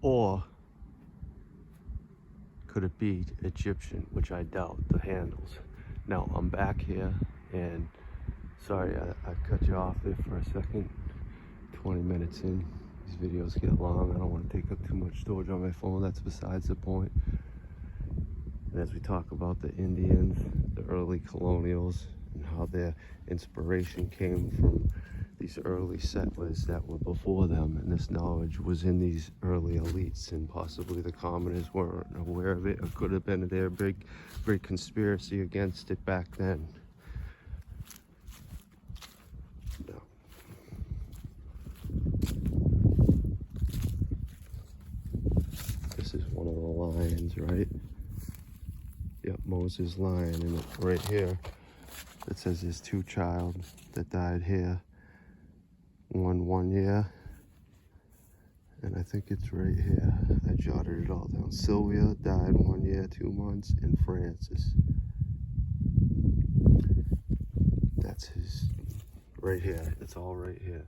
Or could it be Egyptian, which I doubt, the handles. Now I'm back here, and sorry I cut you off there for a second. 20 minutes in, these videos get long. I don't want to take up too much storage on my phone. That's besides the point. And as we talk about the Indians, the early colonials, and how their inspiration came from these early settlers that were before them, and this knowledge was in these early elites, and possibly the commoners weren't aware of it, or could have been their big conspiracy against it back then. No. This is one of the lions, right? Yep, Moses lion, and right here it says there's 2 child that died here. One year, and I think it's right here. I jotted it all down. Sylvia died 1 year, 2 months, and Francis. That's his right here. It's all right here.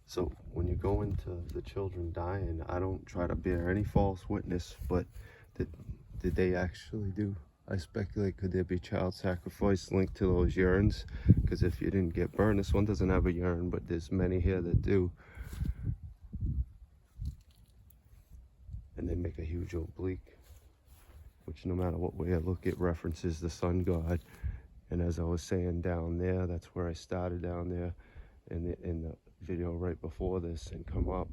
So when you go into the children dying, I don't try to bear any false witness, but did they actually do? I speculate, could there be child sacrifice linked to those urns? Because if you didn't get burned, this one doesn't have a urn, but there's many here that do. And they make a huge oblique, which no matter what way I look, it references the sun god. And as I was saying down there, that's where I started down there in the video right before this, and come up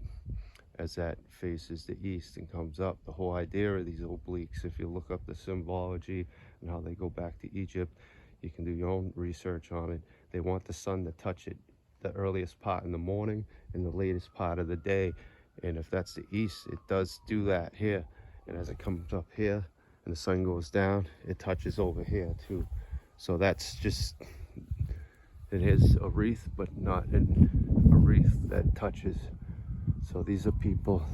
as that faces the east and comes up. The whole idea of these obliques, if you look up the symbology and how they go back to Egypt, you can do your own research on it. They want the sun to touch it the earliest part in the morning and the latest part of the day. And if that's the east, it does do that here. And as it comes up here and the sun goes down, it touches over here too. So that's just, it is a wreath, but not a wreath that touches. So these are people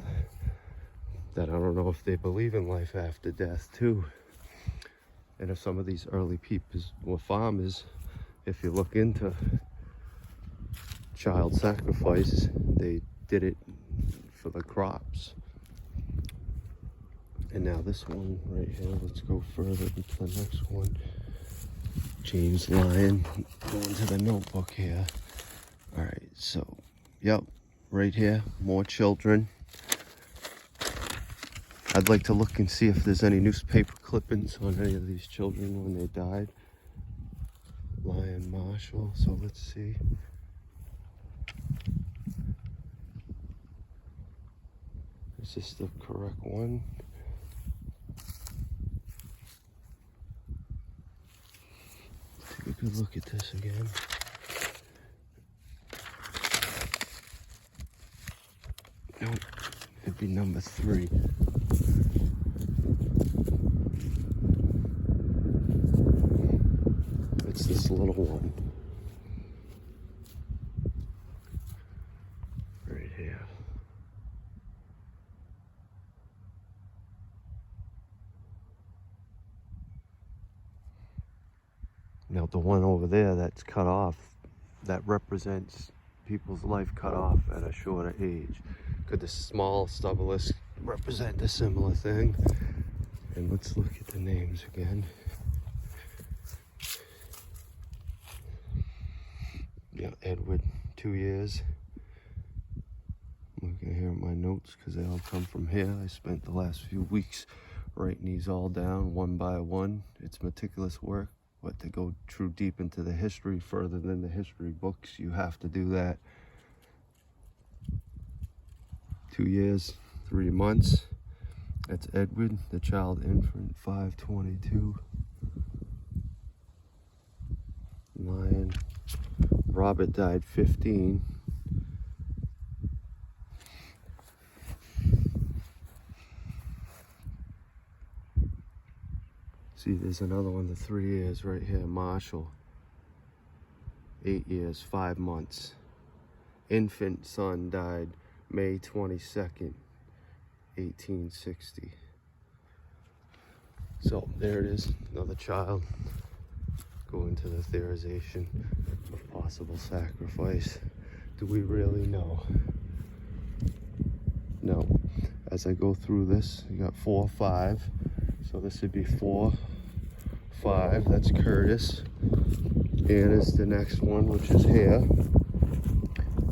that I don't know if they believe in life after death too. And if some of these early people were farmers, if you look into child sacrifice, they did it for the crops. And now this one right here, let's go further into the next one. James Lyon, going to the notebook here. All right, so, yep, right here, more children. I'd like to look and see if there's any newspaper clippings on any of these children when they died. Lyon Marshall, so let's see. Is this the correct one? Take a good look at this again. Nope, it'd be number 3. It's this little one. Right here. Now the one over there that's cut off, that represents people's life cut off at a shorter age. Could the small stubulus represent a similar thing? And let's look at the names again. Yeah, Edward, 2 years. I'm looking here at my notes because they all come from here. I spent the last few weeks writing these all down one by one. It's meticulous work, but to go true deep into the history further than the history books, you have to do that. 2 years, 3 months. That's Edward, the child infant, 5/22. Lion. Robert died 15. See, there's another one, the 3 years right here, Marshall. 8 years, 5 months. Infant son died May 22nd, 1860. So there it is, another child. Go into the theorization of possible sacrifice. Do we really know? No. As as I go through this. You got 4, 5. So this would be 4, 5. That's Curtis. And is the next one, which is here.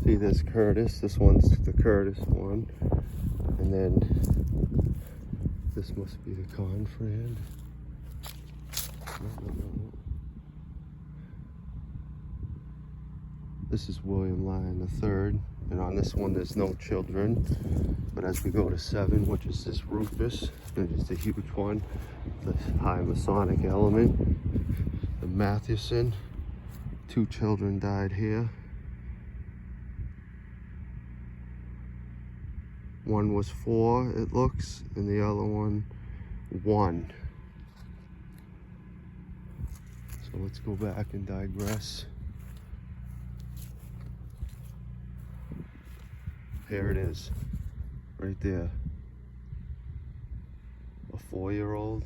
See, there's Curtis. This one's the Curtis one. And then this must be the Confran. No. This is William Lyon III. And on this one, there's no children. But as we go to 7, which is this Rufus, which is the huge one, the high Masonic element, the Mathewson, 2 children died here. One was 4, it looks, and the other one, 1. So let's go back and digress. Here it is, right there. A 4-year-old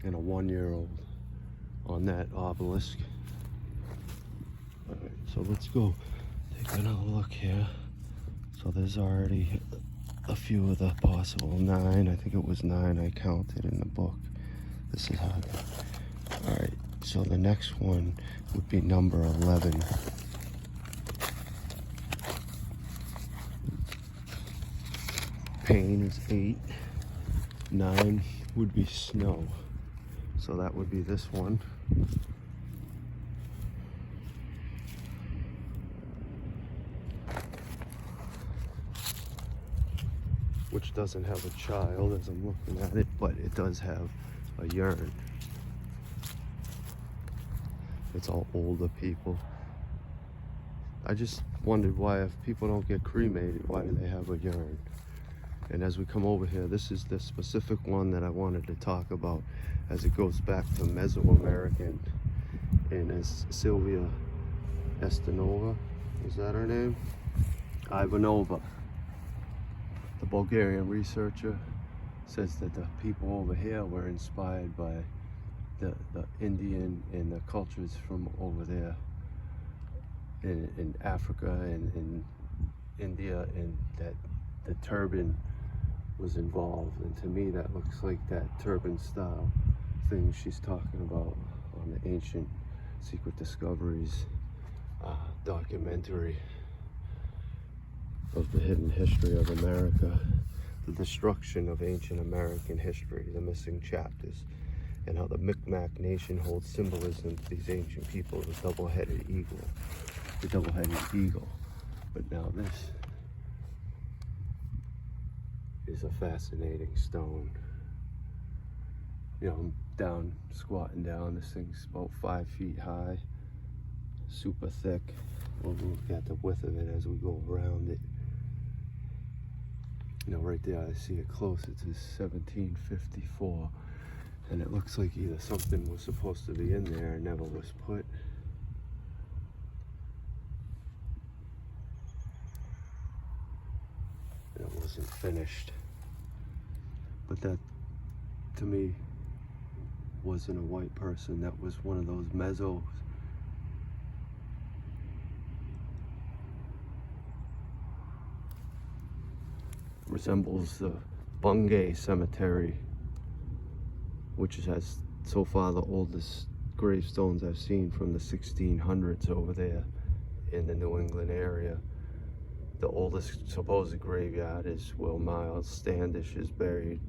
and a 1-year-old on that obelisk. All right, so let's go take another look here. So there's already a few of the possible 9. I think it was 9 I counted in the book. This is how. All right, so the next one would be number 11. Pain is 8. 9 would be snow. So that would be this one. Which doesn't have a child as I'm looking at it, but it does have a urn. It's all older people. I just wondered why, if people don't get cremated, why do they have a urn? And as we come over here, this is the specific one that I wanted to talk about, as it goes back to Mesoamerican. And as Sylvia Estanova, is that her name? Ivanova, the Bulgarian researcher, says that the people over here were inspired by the Indian and the cultures from over there in Africa and in India, and that the turban was involved. And to me, that looks like that turban style thing she's talking about on the Ancient Secret Discoveries documentary of the hidden history of America, the destruction of ancient American history, the missing chapters, and how the Micmac nation holds symbolism to these ancient people, the double-headed eagle, But now this is a fascinating stone. You know, I'm down, squatting down. This thing's about 5 feet high, super thick. We'll look at the width of it as we go around it. You know, right there, I see it close. It's 1754, and it looks like either something was supposed to be in there and never was put. And it wasn't finished. But that, to me, wasn't a white person. That was one of those mesos. Resembles the Bungay Cemetery, which has so far the oldest gravestones I've seen from the 1600s over there in the New England area. The oldest supposed graveyard is Will Miles Standish is buried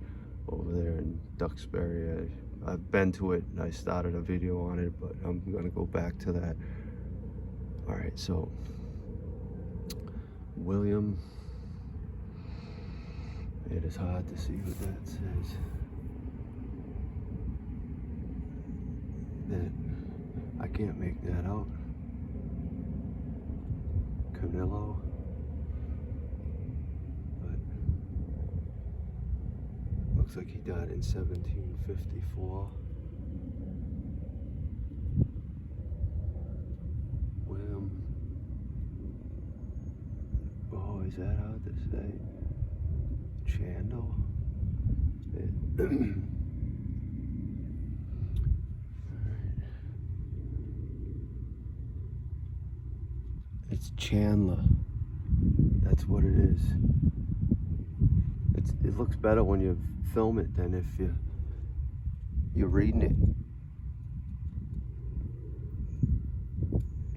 over there in Duxbury. I've been to it. I started a video on it, but I'm gonna go back to that. All right, so William. It is hard to see what that says. That I can't make that out. Camillo. But looks like he died in 1754. William. Oh, is that hard to say? Chandel. It's Chandler. That's That's what it is. It looks better when you film it than if you're reading it.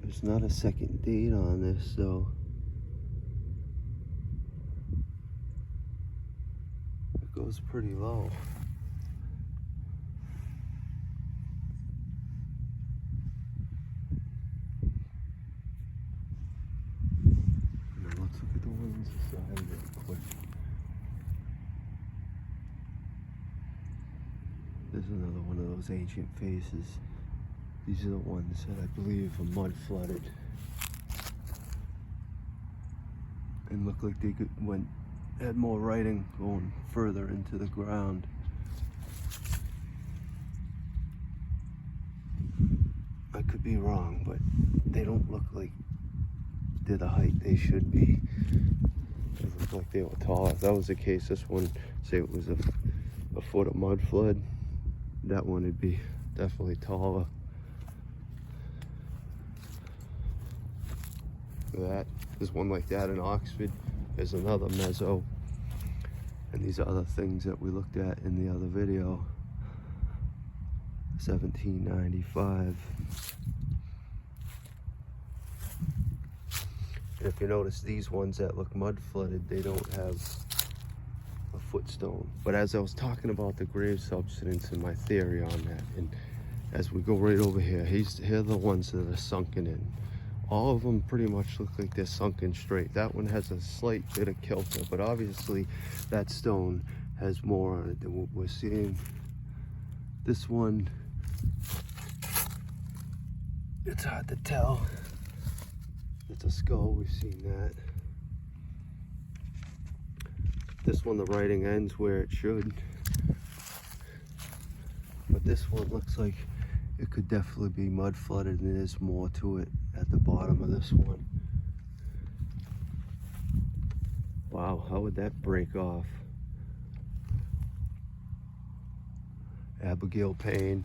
There's not a second date on this, so it goes pretty low. Now let's look at the ones aside real quick. There's another one of those ancient faces. These are the ones that I believe are mud flooded and look like they had more writing going further into the ground. I could be wrong, but they don't look like they're the height they should be. They look like they were tall. If that was the case, this one, say it was a foot of mud flood, that one would be definitely taller. That there's one like that in Oxford. There's another mezzo, and these other things that we looked at in the other video. 1795. And if you notice, these ones that look mud flooded, they don't have a footstone. But as I was talking about the grave subsidence and my theory on that, and as we go right over here, here are the ones that are sunken in. All of them pretty much look like they're sunken straight. That one has a slight bit of kilter, but obviously that stone has more on it than what we're seeing. This one, it's hard to tell. It's a skull, we've seen that. This one, the writing ends where it should. But this one looks like it could definitely be mud flooded, and there's more to it at the bottom of this one. Wow, how would that break off? Abigail Payne,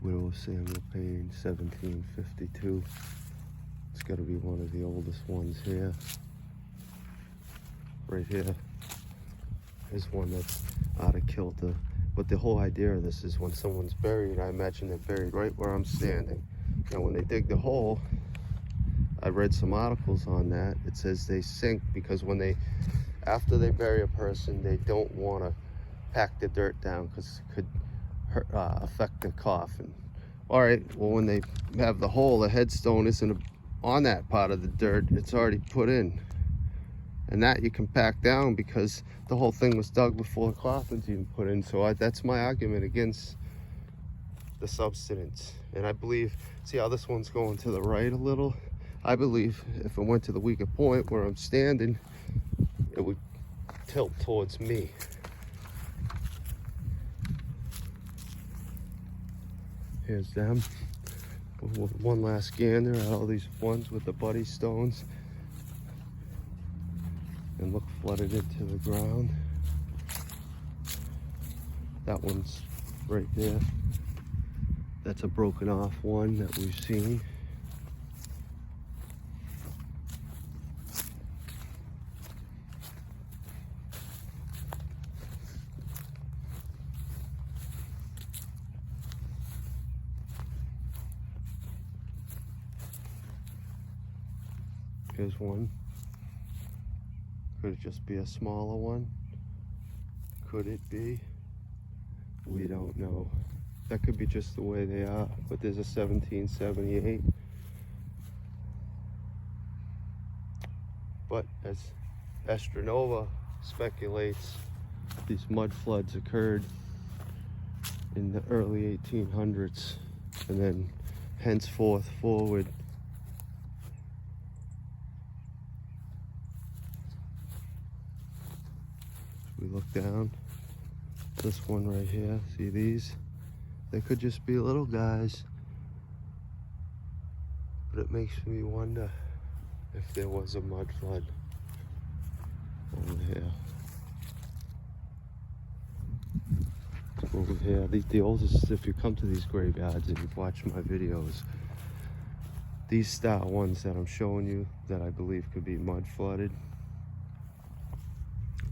widow of Samuel Payne, 1752. It's got to be one of the oldest ones here. Right here is one that's out of kilter. But the whole idea of this is when someone's buried, I imagine they're buried right where I'm standing. Now when they dig the hole, I read some articles on that. It says they sink because after they bury a person, they don't want to pack the dirt down because it could affect the coffin. All right, well, when they have the hole, the headstone isn't on that part of the dirt, it's already put in. And that you can pack down because the whole thing was dug before the coffin's even put in. So that's my argument against the subsidence. And I believe, see how this one's going to the right a little? I believe if it went to the weaker point where I'm standing, it would tilt towards me. Here's them. One last gander at all these ones with the buddy stones. And look flooded into the ground. That one's right there. That's a broken off one that we've seen. Here's one. Could it just be a smaller one? Could it be? We don't know. That could be just the way they are, but there's a 1778. But as Astronova speculates, these mud floods occurred in the early 1800s, and then henceforth forward, we look down, this one right here, see these? They could just be little guys, but it makes me wonder if there was a mud flood over here. Let's go over here. The oldest, if you come to these graveyards and you've watched my videos, These style ones that I'm showing you that I believe could be mud flooded.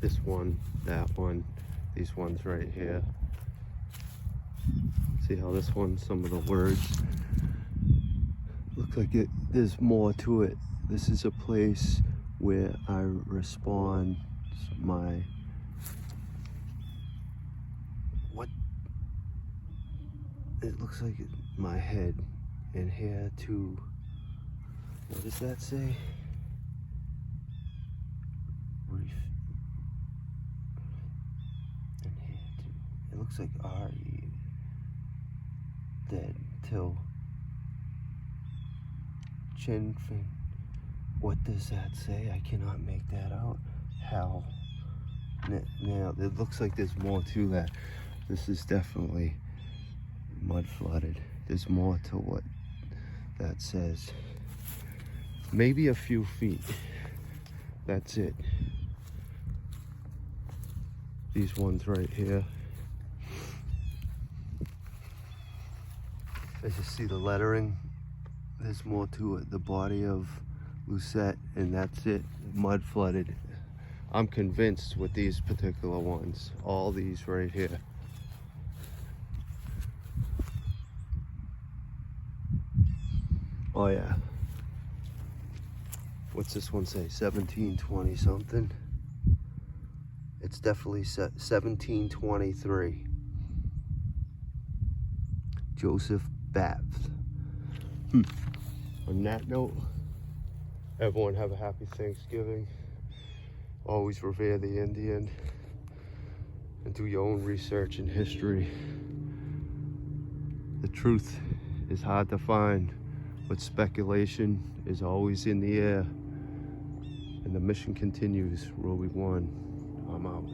This one, that one, these ones right here. See how this one, some of the words look like there's more to it. This is a place where I respond my, what? It looks like my head and here to, what does that say? And here to, it looks like R-E, dead till chin fin. What does that say? I cannot make that out. Hell. Now, it looks like there's more to that. This is definitely mud flooded. There's more to what that says. Maybe a few feet. That's it. These ones right here. As you see the lettering, there's more to it. The body of Lucette, and that's it. Mud flooded. I'm convinced with these particular ones. All these right here. Oh yeah. What's this one say? 1720 something. It's definitely 1723. Joseph Bath. On that note, everyone have a happy Thanksgiving. Always revere the Indian and do your own research in history. The truth is hard to find, but speculation is always in the air. And the mission continues. Roby 1, I'm out.